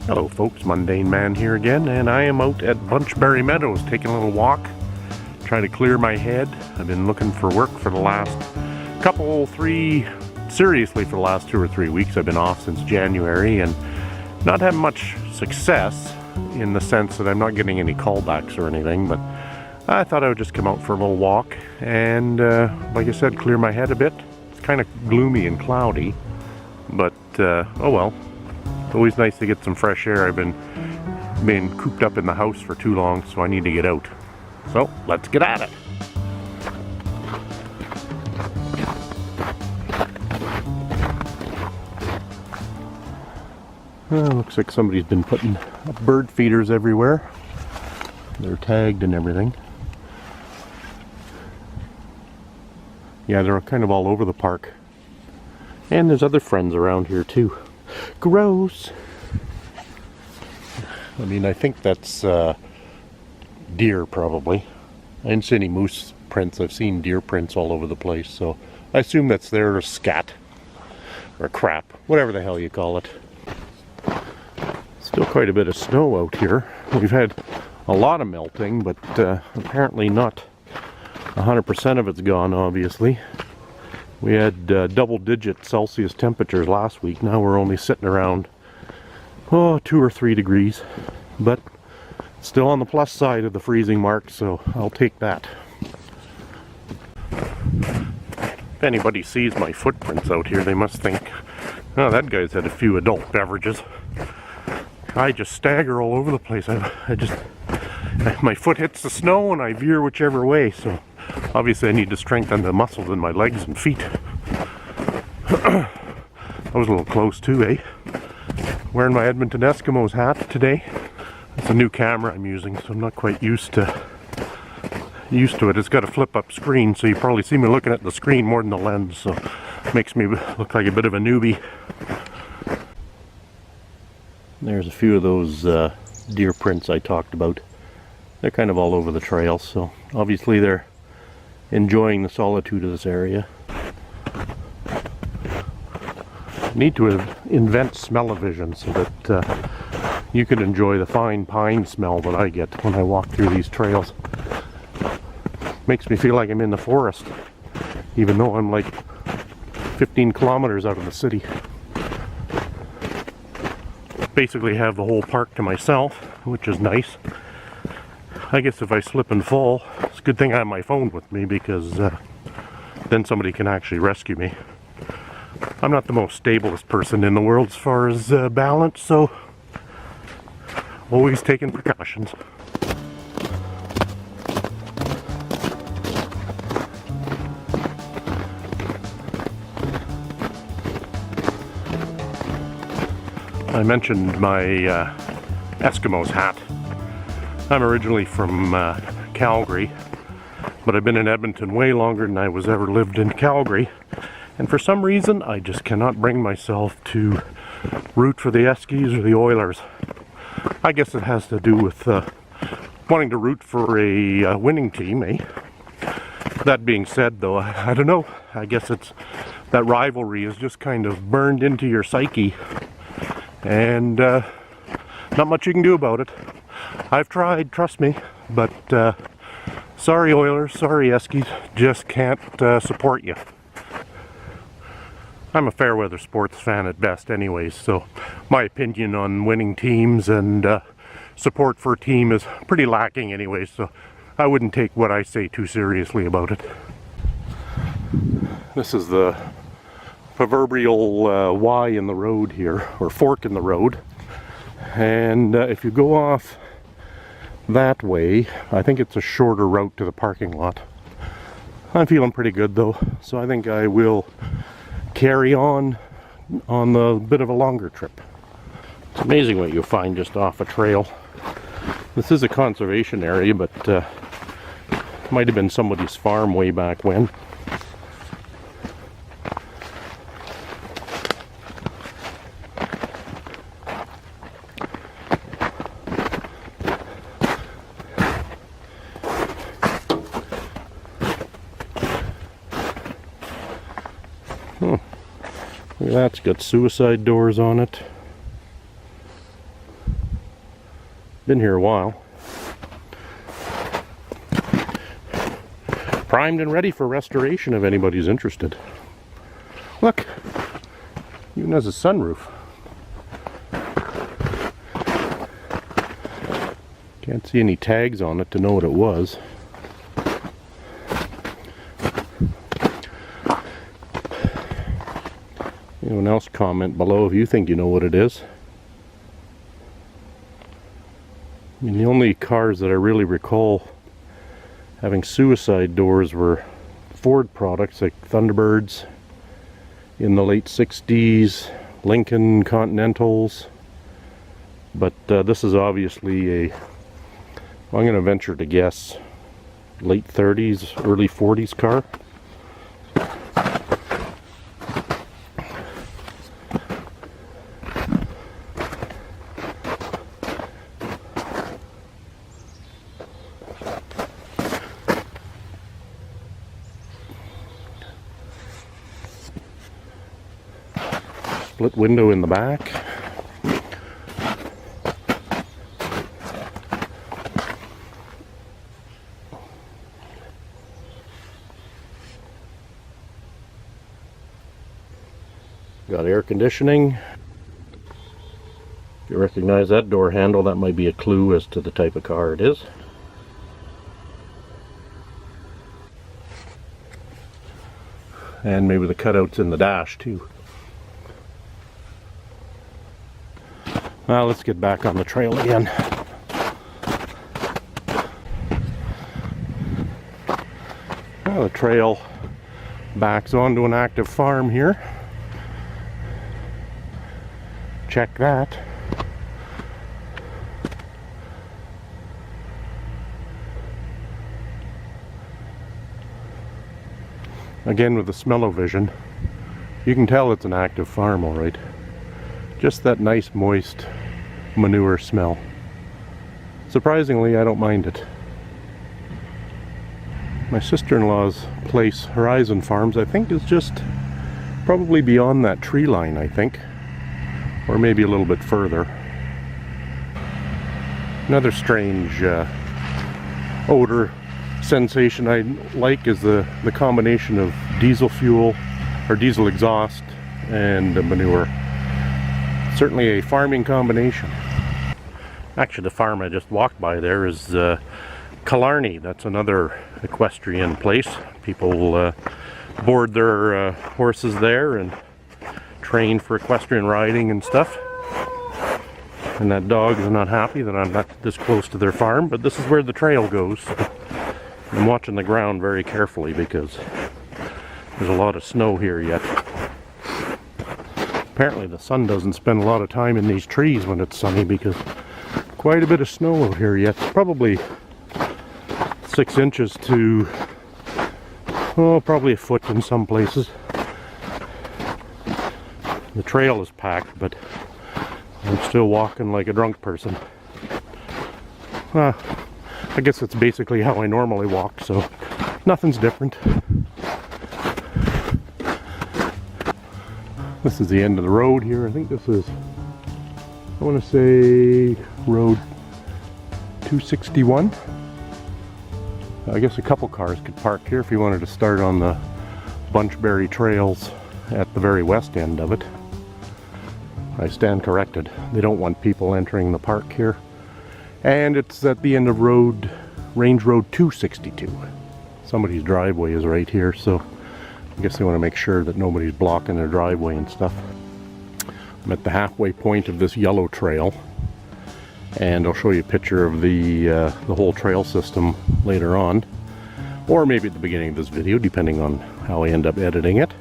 Hello folks, Mundane Man here again, and I am out at Bunchberry Meadows taking a little walk, trying to clear my head. I've been looking for work for the last seriously for the last 2 or 3 weeks. I've been off since January and not having much success in the sense that I'm not getting any callbacks or anything, but I thought I would just come out for a little walk and, like I said, clear my head a bit. It's kind of gloomy and cloudy, but oh well. It's always nice to get some fresh air. I've been cooped up in the house for too long, so I need to get out. So let's get at it. Looks like somebody's been putting up bird feeders everywhere. They're tagged and everything. Yeah, they're kind of all over the park. And there's other friends around here too. Gross. I mean, I think that's deer probably. I didn't see any moose prints. I've seen deer prints all over the place, so I assume that's their scat or crap, whatever the hell you call it. Still quite a bit of snow out here. We've had a lot of melting, but apparently not 100% of it's gone, obviously. We had double-digit Celsius temperatures last week. Now we're only sitting around 2 or 3 degrees, but still on the plus side of the freezing mark, so I'll take that. If anybody sees my footprints out here, they must think, oh, that guy's had a few adult beverages. I just stagger all over the place. My foot hits the snow and I veer whichever way, so obviously I need to strengthen the muscles in my legs and feet. That was a little close too, eh? Wearing my Edmonton Eskimos hat today. It's a new camera I'm using, so I'm not quite used to it. It's got a flip-up screen, so you probably see me looking at the screen more than the lens, so it makes me look like a bit of a newbie. There's a few of those deer prints I talked about. They're kind of all over the trail, so obviously they're enjoying the solitude of this area. Need to invent smell-o-vision so that you can enjoy the fine pine smell that I get when I walk through these trails. Makes me feel like I'm in the forest, even though I'm like 15 kilometers out of the city. Basically have the whole park to myself, which is nice. I guess if I slip and fall, it's a good thing I have my phone with me, because then somebody can actually rescue me. I'm not the most stablest person in the world as far as balance, so always taking precautions. I mentioned my Eskimos hat. I'm originally from Calgary, but I've been in Edmonton way longer than I was ever lived in Calgary. And for some reason, I just cannot bring myself to root for the Eskies or the Oilers. I guess it has to do with wanting to root for a winning team, eh? That being said, though, I don't know. I guess it's that rivalry is just kind of burned into your psyche. And not much you can do about it. I've tried, trust me, but sorry Oilers, sorry Eskies, just can't support you. I'm a fair weather sports fan at best anyways, so my opinion on winning teams and support for a team is pretty lacking anyways, so I wouldn't take what I say too seriously about it. This is the proverbial Y in the road here, or fork in the road, and if you go off that way, I think it's a shorter route to the parking lot. I'm feeling pretty good though, so I think I will carry on the bit of a longer trip. It's amazing what you'll find just off a trail. This is a conservation area, but might have been somebody's farm way back when. Look at that, it's got suicide doors on it. been here a while. Primed and ready for restoration if anybody's interested. Look, even has a sunroof. Can't see any tags on it to know what it was. Anyone else comment below if you think you know what it is. I mean, the only cars that I really recall having suicide doors were Ford products like Thunderbirds in the late 60s, Lincoln Continentals. But this is obviously a, I'm going to venture to guess, late 30s, early 40s car. Split window in the back. Got air conditioning. If you recognize that door handle, that might be a clue as to the type of car it is. And maybe the cutouts in the dash too. Well, let's get back on the trail again. Well, the trail backs onto an active farm here. Check that. Again, with the smell-o-vision, you can tell it's an active farm, all right. Just that nice, moist manure smell. Surprisingly, I don't mind it. My sister-in-law's place, Horizon Farms, I think is just probably beyond that tree line, I think. Or maybe a little bit further. Another strange odor sensation I like is the combination of diesel fuel, or diesel exhaust, and manure. Certainly a farming combination. Actually, the farm I just walked by there is Killarney. That's another equestrian place. People board their horses there and train for equestrian riding and stuff. And that dog is not happy that I'm not this close to their farm, but this is where the trail goes. I'm watching the ground very carefully because there's a lot of snow here yet. Apparently the sun doesn't spend a lot of time in these trees when it's sunny because quite a bit of snow out here yet. Probably 6 inches to, oh, probably a foot in some places. The trail is packed, but I'm still walking like a drunk person. I guess that's basically how I normally walk, so nothing's different. This is the end of the road here. I think this is, I want to say, road 261. I guess a couple cars could park here if you wanted to start on the Bunchberry trails at the very west end of it. I stand corrected. They don't want people entering the park here. And it's at the end of Range Road 262. Somebody's driveway is right here, so I guess they want to make sure that nobody's blocking their driveway and stuff. I'm at the halfway point of this yellow trail, and I'll show you a picture of the whole trail system later on, or maybe at the beginning of this video, depending on how I end up editing it.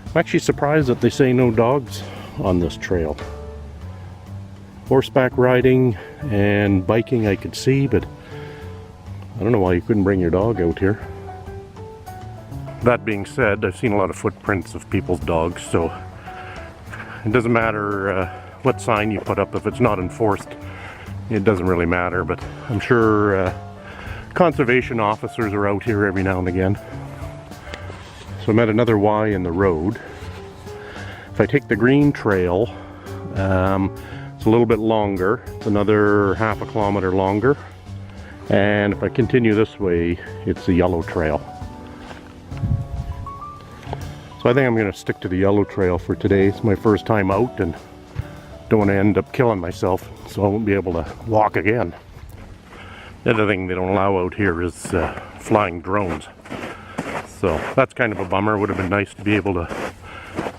I'm actually surprised that they say no dogs on this trail. Horseback riding and biking I could see, but I don't know why you couldn't bring your dog out here. That being said, I've seen a lot of footprints of people's dogs, so it doesn't matter what sign you put up if it's not enforced. It doesn't really matter, but I'm sure conservation officers are out here every now and again. So I'm at another Y in the road. If I take the green trail, it's It's a little bit longer. It's another half a kilometer longer. And if I continue this way, it's the yellow trail. So I think I'm going to stick to the yellow trail for today. It's my first time out and don't want to end up killing myself, so I won't be able to walk again. The other thing they don't allow out here is flying drones. So that's kind of a bummer. It would have been nice to be able to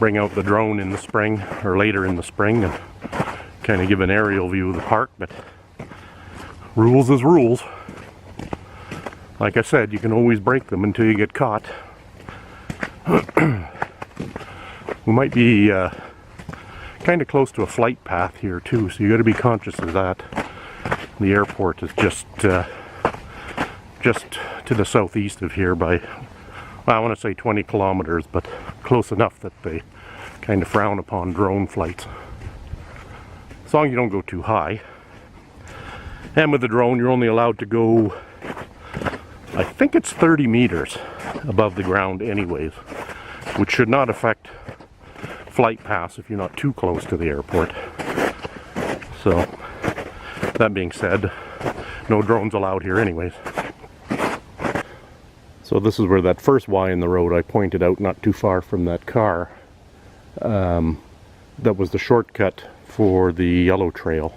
bring out the drone in the spring or later in the spring and kind of give an aerial view of the park, but rules is rules. Like I said, you can always break them until you get caught. We might be kind of close to a flight path here too, so you got to be conscious of that. The airport is just to the southeast of here by, well, I want to say 20 kilometers, but close enough that they kind of frown upon drone flights. As long as you don't go too high. And with the drone, you're only allowed to go, I think it's 30 meters above the ground anyways, which should not affect flight paths if you're not too close to the airport. So, that being said, no drones allowed here anyways. So this is where that first Y in the road I pointed out not too far from that car. That was the shortcut for the yellow trail.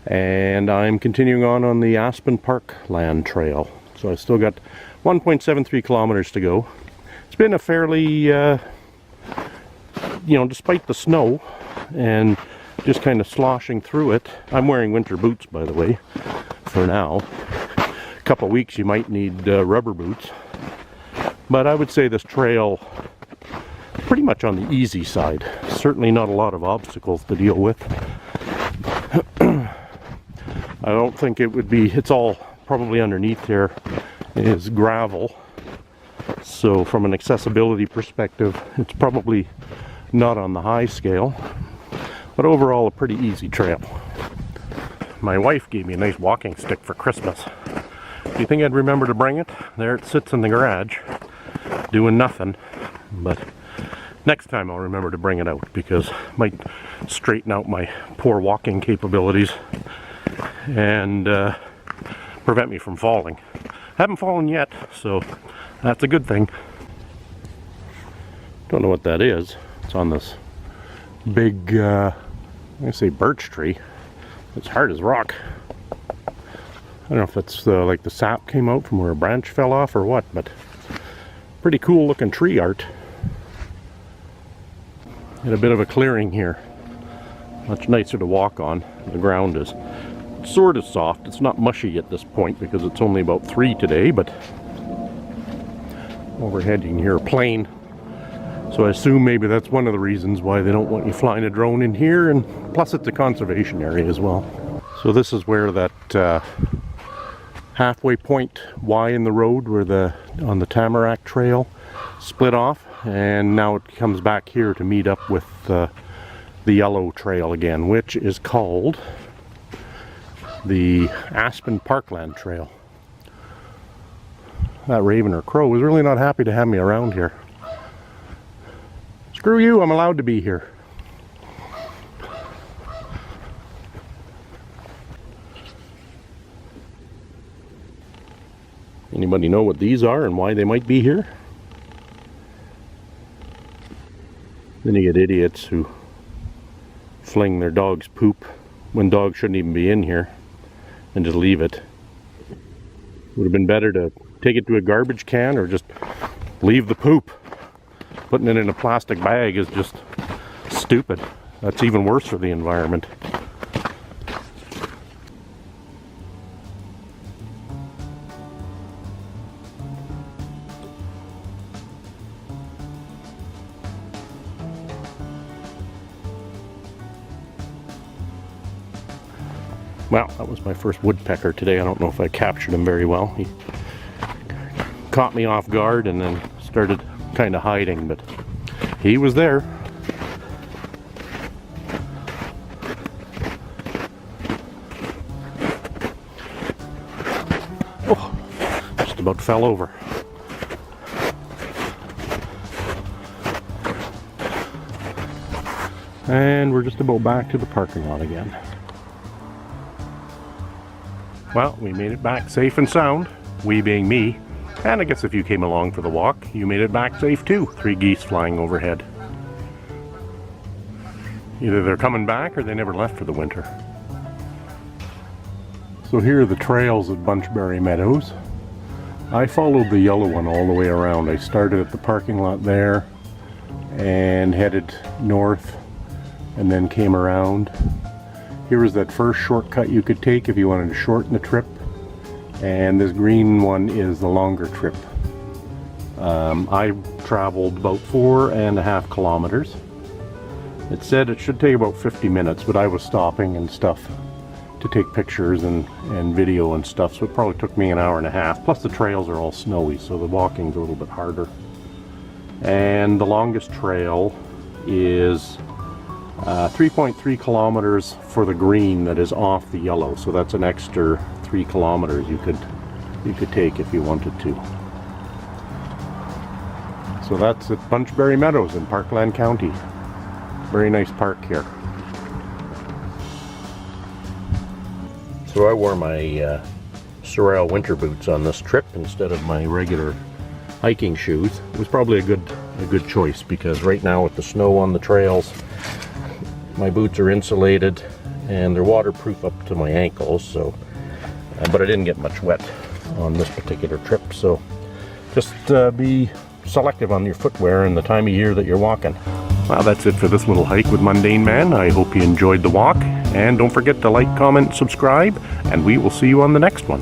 And I'm continuing on the Aspen Parkland trail. So I still got 1.73 kilometers to go. It's been a fairly, despite the snow and just kind of sloshing through it. I'm wearing winter boots, by the way, for now. A couple of weeks you might need rubber boots. But I would say this trail pretty much on the easy side. Certainly not a lot of obstacles to deal with. I don't think it would be, it's all probably underneath here is gravel. So from an accessibility perspective, it's probably not on the high scale. But overall, a pretty easy trail. My wife gave me a nice walking stick for Christmas. Do you think I'd remember to bring it? There it sits in the garage, doing nothing. But next time I'll remember to bring it out, because it might straighten out my poor walking capabilities and prevent me from falling. I haven't fallen yet, so that's a good thing. Don't know what that is. It's on this big, I'm gonna say birch tree. It's hard as rock. I don't know if it's like the sap came out from where a branch fell off or what, but pretty cool looking tree art. Got a bit of a clearing here. Much nicer to walk on. The ground is sort of soft. It's not mushy at this point because it's only about 3 today, but overhead you can hear a plane. So I assume maybe that's one of the reasons why they don't want you flying a drone in here, and plus it's a conservation area as well. So this is where that halfway point Y in the road where on the Tamarack Trail split off, and now it comes back here to meet up with the yellow trail again, which is called the Aspen Parkland Trail. That raven or crow is really not happy to have me around here. Screw you, I'm allowed to be here. Anybody know what these are and why they might be here? Then you get idiots who fling their dog's poop when dogs shouldn't even be in here and just leave it. Would have been better to take it to a garbage can or just leave the poop. Putting it in a plastic bag is just stupid. That's even worse for the environment. Well, that was my first woodpecker today. I don't know if I captured him very well. He caught me off guard and then started kind of hiding, but he was there. Oh, just about fell over. And we're just about back to the parking lot again. Well, we made it back safe and sound, we being me. And I guess if you came along for the walk, you made it back safe too. 3 geese flying overhead. Either they're coming back or they never left for the winter. So here are the trails at Bunchberry Meadows. I followed the yellow one all the way around. I started at the parking lot there and headed north and then came around. Here was that first shortcut you could take if you wanted to shorten the trip. And this green one is the longer trip. I traveled about 4.5 kilometers. It said it should take about 50 minutes, but I was stopping and stuff to take pictures and video and stuff, so it probably took me an hour and a half. Plus the trails are all snowy, so the walking's a little bit harder. And the longest trail is 3.3 kilometers for the green that is off the yellow, so that's an extra 3 kilometers you could take if you wanted to. So that's at Bunchberry Meadows in Parkland County. Very nice park here. So I wore my Sorel winter boots on this trip instead of my regular hiking shoes. It was probably a good choice, because right now with the snow on the trails, my boots are insulated and they're waterproof up to my ankles. So, but I didn't get much wet on this particular trip. So just be selective on your footwear and the time of year that you're walking. Well, that's it for this little hike with Mundane Man. I hope you enjoyed the walk, and don't forget to like, comment, subscribe, and we will see you on the next one.